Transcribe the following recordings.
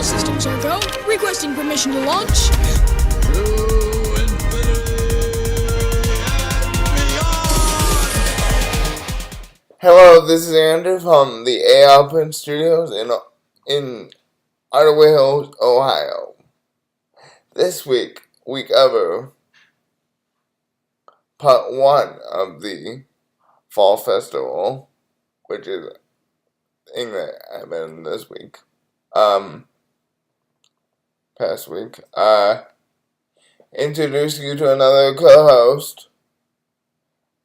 systems are go. Requesting permission to launch. Hello, this is Andrew from the arprince Studios in Ottawa Hills, Ohio. This week, we cover part 1 of the Fall Festival, which is thing that happened this week. Past week. Introduce you to another co-host,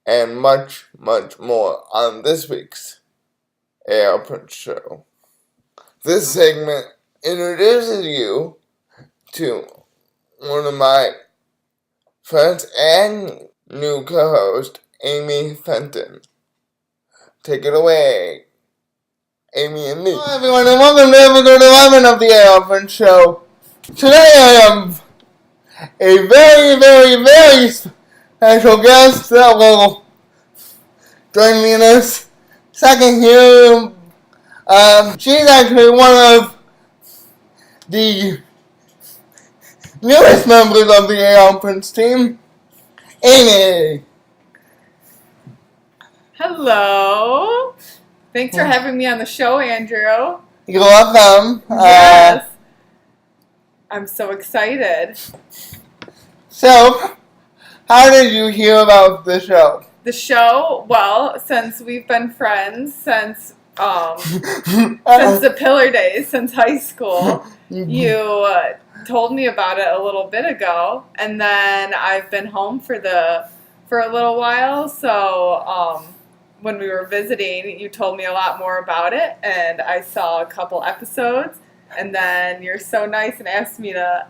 and much, much more on this week's arprince show. This segment introduces you to one of my friends and new co-host, Amy Fenton. Take it away, Amy and me. Hello everyone, and welcome to episode 11 of the arprince show. Today I have a very, very, very special guest that will join me in this second here. She's actually one of the newest members of the arprince team, Amy. Hello. Thanks for having me on the show, Andrew. You're welcome. Yes. I'm so excited. So, how did you hear about the show? The show, well, since we've been friends since the Pillar days, since high school, you told me about it a little bit ago, and then I've been home for a little while, so when we were visiting, you told me a lot more about it, and I saw a couple episodes, and then you're so nice and asked me to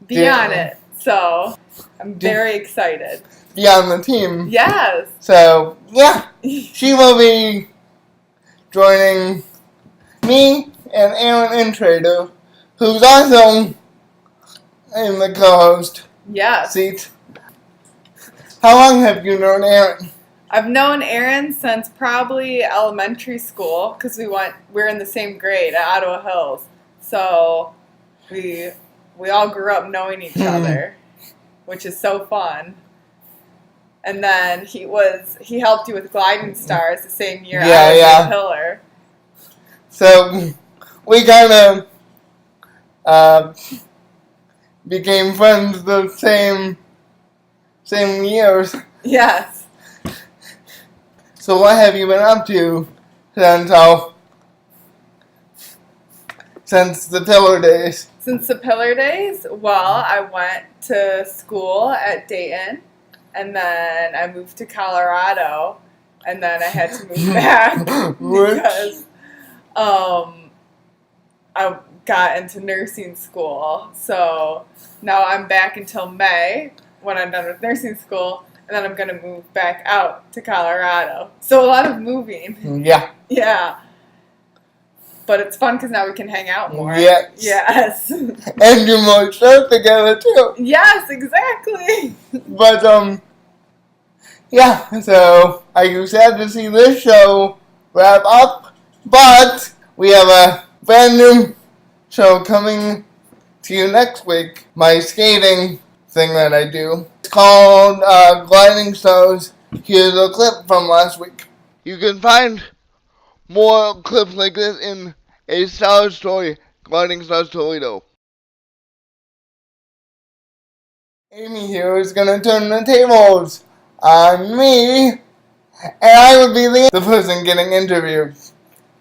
be on it, so I'm very excited. Be on the team. Yes. So, yeah, she will be joining me and Aaron Intrader, who's also in the co-host seat. How long have you known Aaron? I've known Aaron since probably elementary school, because we're in the same grade at Ottawa Hills. So we all grew up knowing each other, which is so fun. And then he helped you with Gliding Stars the same year I was a Pillar. So we kind of became friends the same years. Yes. So what have you been up to since the Pillar days? Since the Pillar days? Well, I went to school at Dayton, and then I moved to Colorado, and then I had to move back because I got into nursing school. So now I'm back until May when I'm done with nursing school, and then I'm going to move back out to Colorado. So a lot of moving. Yeah. Yeah. But it's fun because now we can hang out more. Yes. Yes. And do more stuff together too. Yes, exactly. But, yeah, so I'm sad to see this show wrap up, but we have a brand new show coming to you next week. My skating thing that I do. It's called Gliding Stars. Here's a clip from last week. You can find more clips like this in a Star Story, Gliding Stars Toledo. Amy here is going to turn the tables on me, and I will be the person getting interviewed.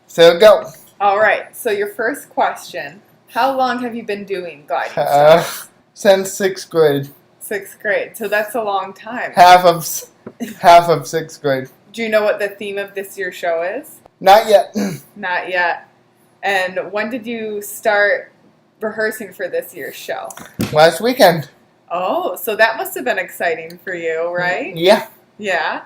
So go. Alright, so your first question. How long have you been doing Gliding Stars? Since 6th grade. 6th grade, so that's a long time. Half of 6th grade. Do you know what the theme of this year's show is? Not yet. Not yet. And when did you start rehearsing for this year's show? Last weekend. Oh, so that must have been exciting for you, right? Yeah. Yeah.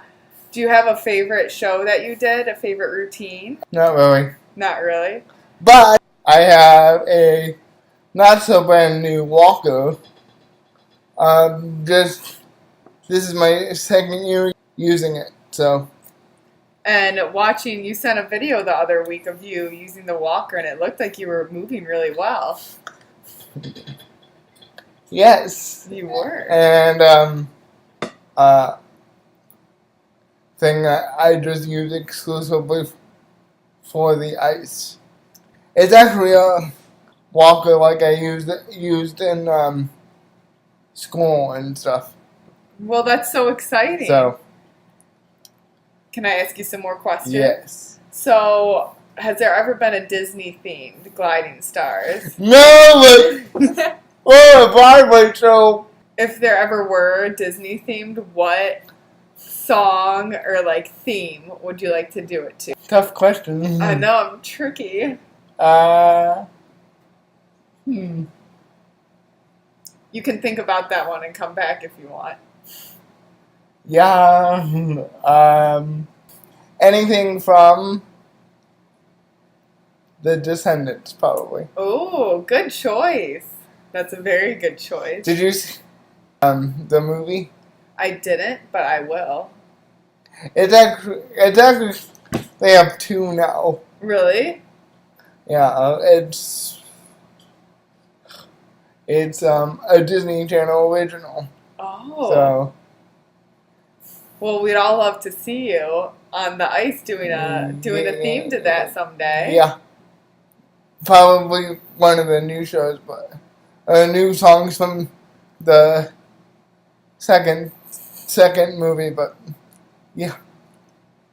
Do you have a favorite show that you did? A favorite routine? Not really. Not really? But I have a not so brand new walker. This is my second year using it, so. And watching, you sent a video the other week of you using the walker, and it looked like you were moving really well. Yes. You were. And thing that I just use exclusively for the ice. It's actually a walker like I used in school and stuff. Well, that's so exciting. So, can I ask you some more questions? yes. So, has there ever been a Disney-themed gliding stars? No, but a Broadway show. If there ever were Disney-themed, what song or like theme would you like to do it to? Tough question. I know, I'm tricky. You can think about that one and come back if you want. Yeah. Anything from The Descendants, probably. Oh, good choice. That's a very good choice. Did you see the movie? I didn't, but I will. It's actually they have two now. Really? Yeah, it's a Disney Channel original. Oh. So, well, we'd all love to see you on the ice doing a theme to that someday. yeah. Probably one of the new shows, but new songs from the second movie, but yeah.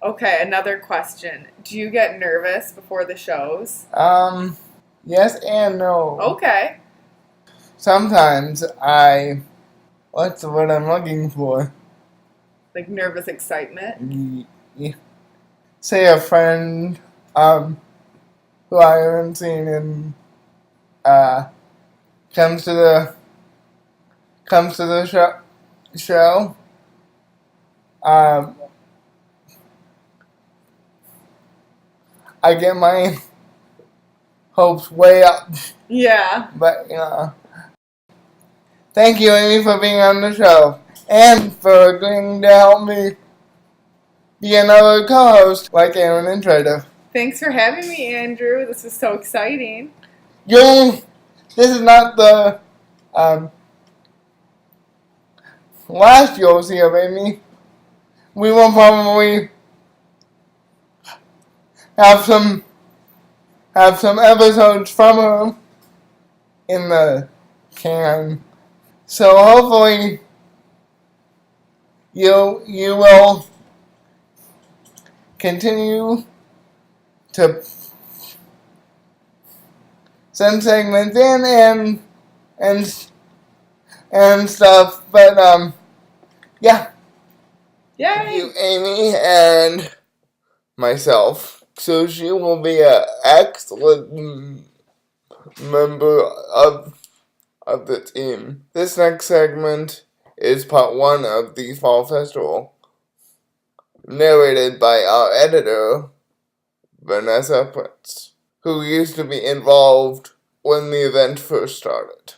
Okay, another question. Do you get nervous before the shows? Yes and no. Okay. Sometimes what's the word I'm looking for? Like nervous excitement? Yeah. Say a friend, who I haven't seen in, comes to the show. I get my hopes way up. Yeah. But, thank you, Amy, for being on the show. And for agreeing to help me be another co-host like Aaron and Treda. Thanks for having me, Andrew. This is so exciting. This is not the last you'll see of Amy. We will probably have some episodes from her in the can. So hopefully you will continue to send segments in and stuff, but yeah. Yay! Thank you, Amy, and myself. So she will be an excellent member of the team. This next segment is part 1 of the Fall Festival, narrated by our editor, Vanessa Prince, who used to be involved when the event first started.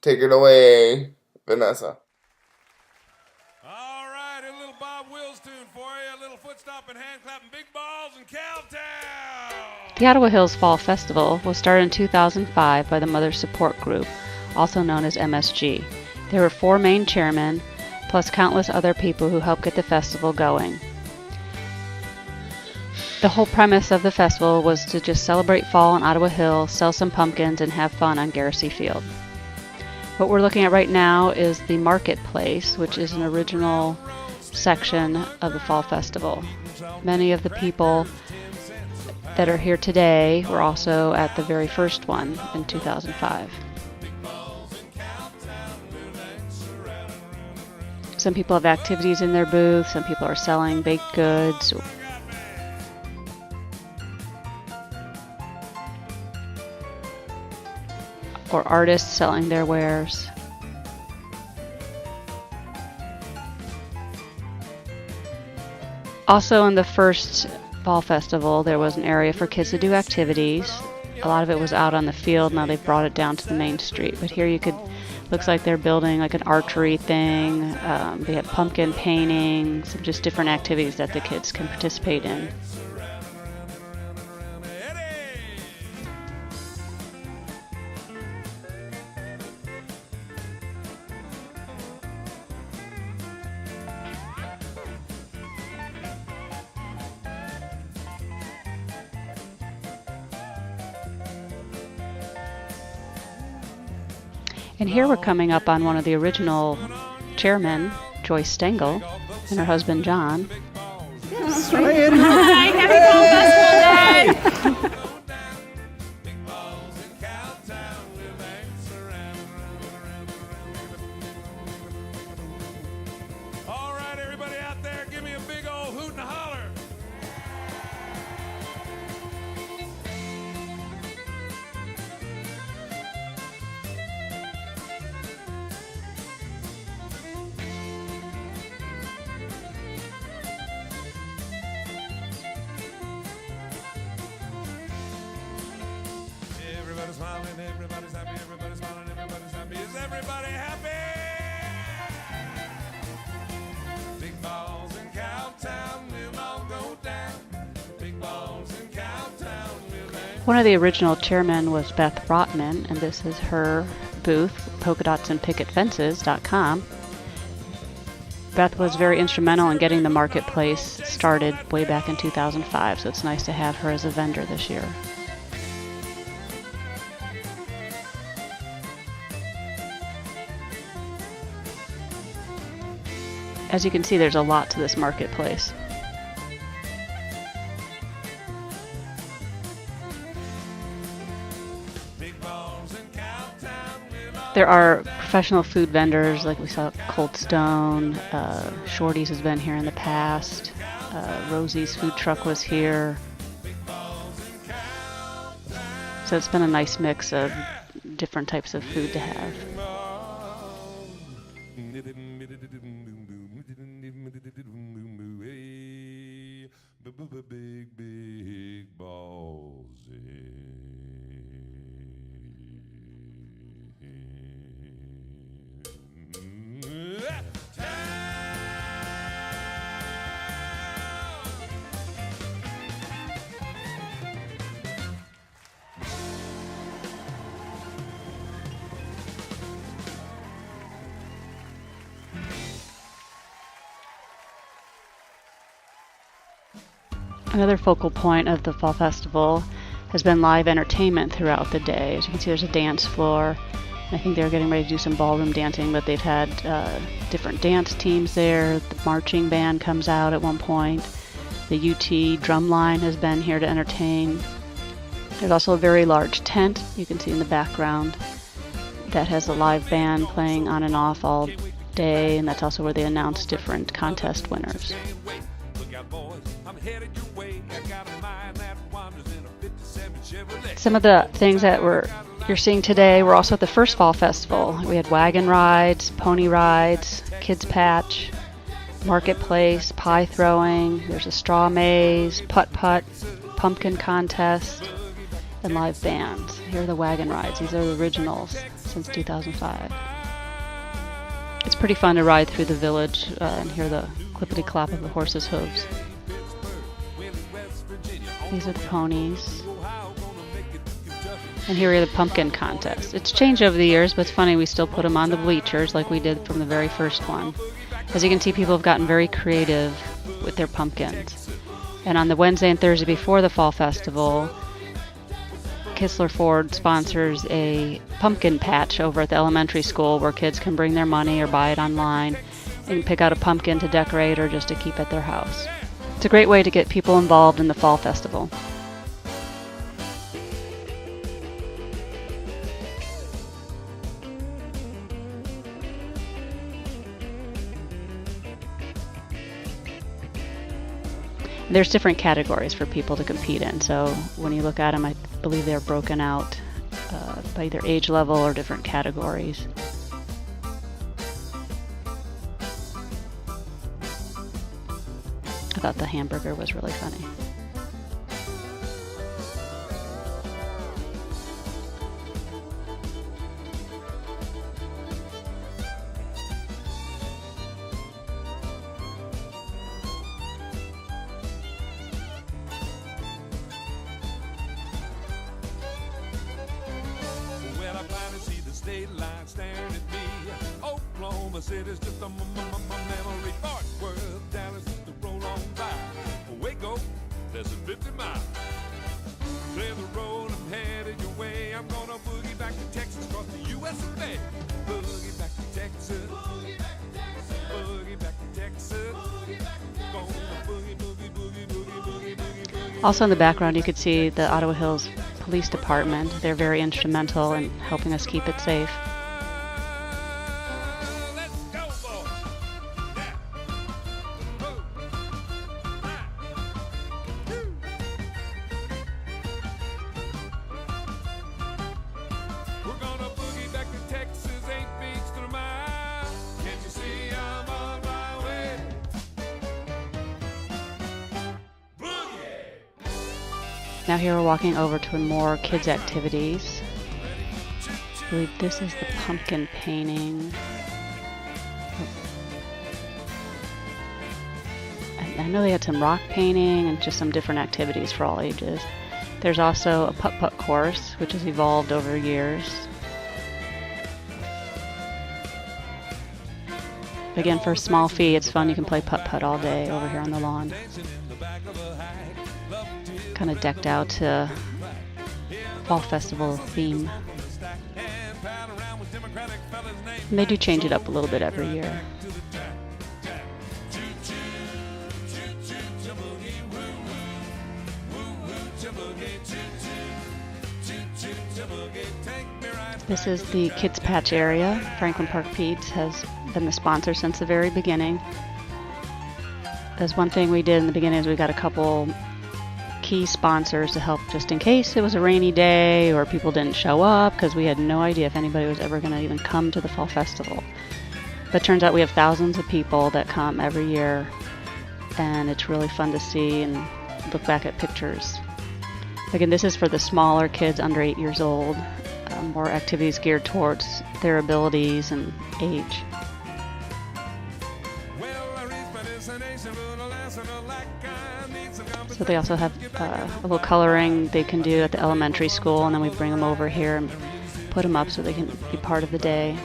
Take it away, Vanessa. All right, a little Bob Wills tune for you, a little foot stomping, hand clapping, big balls in Cowtown. The Ottawa Hills Fall Festival was started in 2005 by the Mother Support Group, also known as MSG. There were 4 main chairmen, plus countless other people who helped get the festival going. The whole premise of the festival was to just celebrate fall in Ottawa Hills, sell some pumpkins, and have fun on Garrissey Field. What we're looking at right now is the Marketplace, which is an original section of the Fall Festival. Many of the people that are here today were also at the very first one in 2005. Some people have activities in their booth, some people are selling baked goods. Or artists selling their wares. Also in the first Fall Festival, there was an area for kids to do activities. A lot of it was out on the field. Now they've brought it down to the main street. But here you could Looks like they're building like an archery thing. They have pumpkin painting, some just different activities that the kids can participate in. And here we're coming up on one of the original chairmen, Joyce Stengel, and her husband, John. Hi, happy Fall Festival Day! All right, everybody out there, give me a big old hoot and a holler. Everybody's smiling, everybody's happy, everybody's smiling, everybody's happy. Is everybody happy? Big balls in Cowtown, we'll all go down. Big balls in Cowtown, we'll dance. One of the original chairmen was Beth Rotman, and this is her booth, polkadotsandpicketfences.com. Beth was very instrumental in getting the marketplace started way back in 2005, so it's nice to have her as a vendor this year. As you can see, there's a lot to this marketplace. There are professional food vendors, like we saw Cold Stone, Shorty's has been here in the past, Rosie's food truck was here. So it's been a nice mix of different types of food to have. Big balls Another focal point of the Fall Festival has been live entertainment throughout the day. As you can see, there's a dance floor. I think they're getting ready to do some ballroom dancing, but they've had different dance teams there. The marching band comes out at one point. The UT drum line has been here to entertain. There's also a very large tent you can see in the background that has a live band playing on and off all day, and that's also where they announce different contest winners. Some of the things that you're seeing today were also at the first Fall Festival. We had wagon rides, pony rides, kids patch, marketplace, pie throwing. There's a straw maze, putt-putt, pumpkin contest, and live bands. Here are the wagon rides. These are the originals since 2005. It's pretty fun to ride through the village and hear the clippity-clop of the horses' hooves. These are the ponies. And here are the pumpkin contest. It's changed over the years, but it's funny, we still put them on the bleachers like we did from the very first one. As you can see, people have gotten very creative with their pumpkins. And on the Wednesday and Thursday before the Fall Festival, Kistler Ford sponsors a pumpkin patch over at the elementary school where kids can bring their money or buy it online and pick out a pumpkin to decorate or just to keep at their house. It's a great way to get people involved in the Fall Festival. There's different categories for people to compete in, so when you look at them, I believe they're broken out by either age level or different categories. I thought the hamburger was really funny. finally see the state line staring at me. Oklahoma City's just a memory. Fort Worth, Dallas is to roll on by. Waco, less than 50 miles. Clear the road, I'm headed your way. I'm gonna boogie back to Texas, cross the U.S. of A. Boogie back to Texas. Boogie back to Texas. Boogie back to Texas. Boogie back to Texas. Gonna boogie, boogie, boogie, boogie, boogie, boogie, boogie. Also in the background, you could see the Ottawa Hills Police Department. They're very instrumental in helping us keep it safe. Let's go, boy. Yeah. Move. Ah. Woo. We're gonna boogie back to Texas, 8 beats to the mile. Can't you see I'm on my way? Boogie! Now here we're walking over to more kids' activities. I believe this is the pumpkin painting. I know they had some rock painting and just some different activities for all ages. There's also a putt-putt course, which has evolved over years. Again, for a small fee, it's fun. You can play putt-putt all day over here on the lawn. Kind of decked out to fall festival theme. And they do change it up a little bit every year. This is the Kids Patch area. Franklin Park Pete's has been the sponsor since the very beginning. There's one thing we did in the beginning is we got a couple key sponsors to help just in case it was a rainy day or people didn't show up, because we had no idea if anybody was ever going to even come to the fall festival. But it turns out we have thousands of people that come every year, and it's really fun to see and look back at pictures. Again, this is for the smaller kids under 8 years old, more activities geared towards their abilities and age. So they also have a little coloring they can do at the elementary school, and then we bring them over here and put them up so they can be part of the day.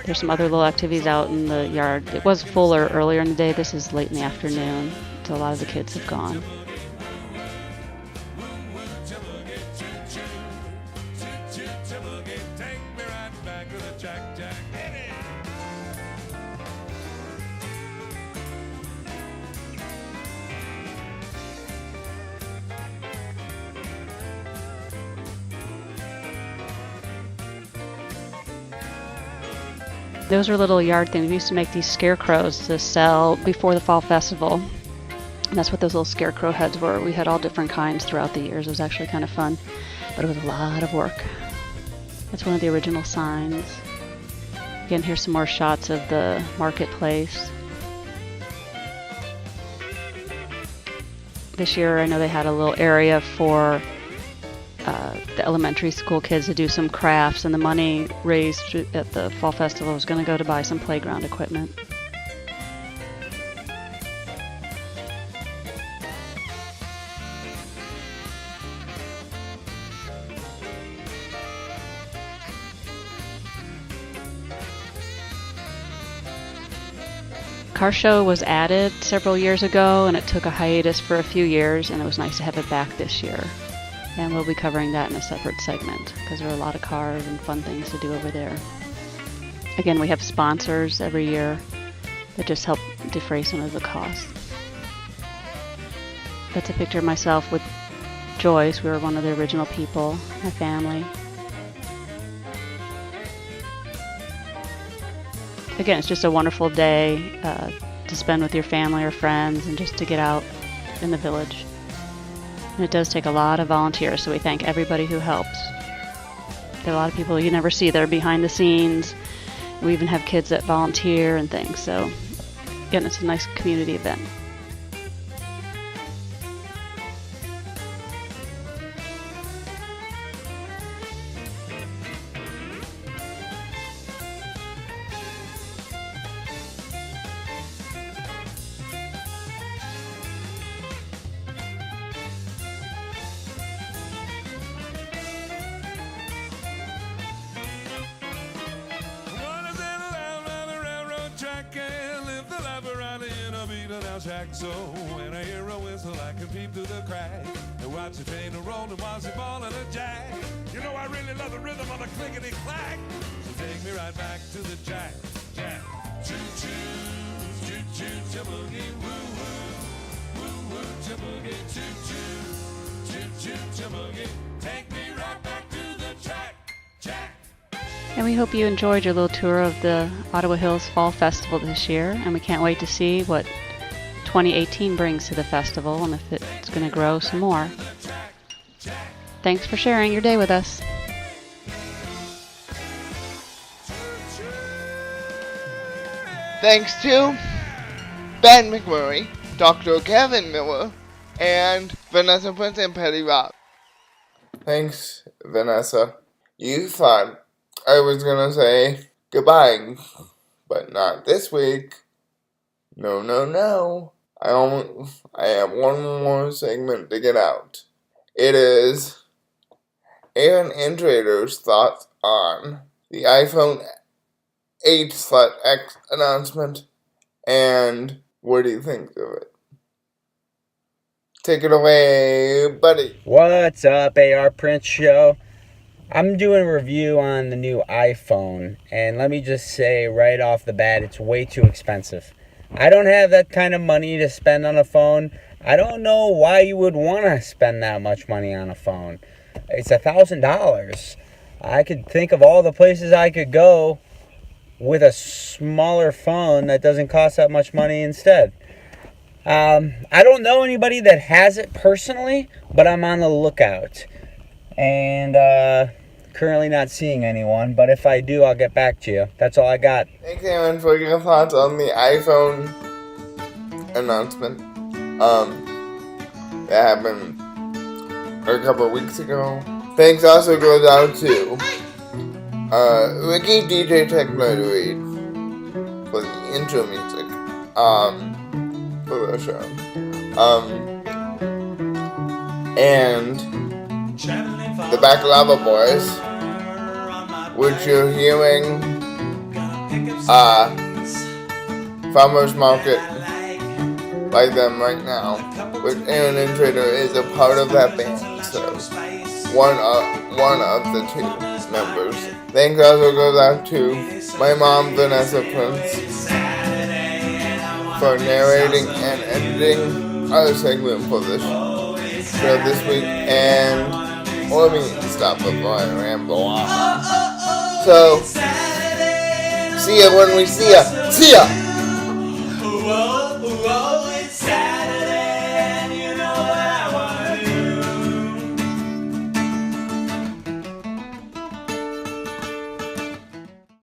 There's some other little activities out in the yard. It was fuller earlier in the day. This is late in the afternoon, so a lot of the kids have gone. Those are little yard things. We used to make these scarecrows to sell before the fall festival. And that's what those little scarecrow heads were. We had all different kinds throughout the years. It was actually kind of fun, but it was a lot of work. That's one of the original signs. Again, here's some more shots of the marketplace. This year, I know they had a little area for the elementary school kids to do some crafts, and the money raised at the fall festival was going to go to buy some playground equipment. Car show was added several years ago, and it took a hiatus for a few years, and it was nice to have it back this year. And we'll be covering that in a separate segment because there are a lot of cars and fun things to do over there. Again, we have sponsors every year that just help defray some of the costs. That's a picture of myself with Joyce. We were one of the original people, my family. Again, it's just a wonderful day to spend with your family or friends and just to get out in the village. And it does take a lot of volunteers, so we thank everybody who helps. There are a lot of people you never see that are behind the scenes. We even have kids that volunteer and things. So again, it's a nice community event. can live the life around in a beaten out shack. So when I hear a whistle, I can peep through the crack and watch the train roll and watch it ball in a jack. You know I really love the rhythm of the clickety clack. So take me right back to the jack, jack. Choo choo, choo choo, chiboogie, woo woo, woo woo, chiboogie, choo choo, choo choo, chiboogie. Take me right back to the track, jack. And we hope you enjoyed your little tour of the Ottawa Hills Fall Festival this year, and we can't wait to see what 2018 brings to the festival and if it's going to grow some more. Thanks for sharing your day with us. Thanks to Ben McMurray, Dr. Kevin Miller, and Vanessa Prince and Petty Rob. Thanks, Vanessa. You thought I was gonna say goodbye, but not this week. No, no, no. I have one more segment to get out. It is Aaron Intrader's thoughts on the iPhone 8/X announcement, and what do you think of it? Take it away, buddy. What's up, arprince show? I'm doing a review on the new iPhone, and let me just say right off the bat, it's way too expensive. I don't have that kind of money to spend on a phone. I don't know why you would want to spend that much money on a phone. It's $1,000. I could think of all the places I could go with a smaller phone that doesn't cost that much money instead. I don't know anybody that has it personally, but I'm on the lookout. And currently not seeing anyone, but if I do, I'll get back to you. That's all I got. Thanks, Aaron, for your thoughts on the iPhone announcement. That happened a couple of weeks ago. Thanks also goes out to Ricky DJ Technology for the intro music for the show. And the Baklava Boys, which you're hearing Farmers Market by them right now, which Aaron Intrader is a part of that band, so one of the two members. Thanks also goes out to my mom, Vanessa Prince, for narrating and editing our segment for this show this week, and let me stop before I ramble on. So, see ya when we see ya. See ya!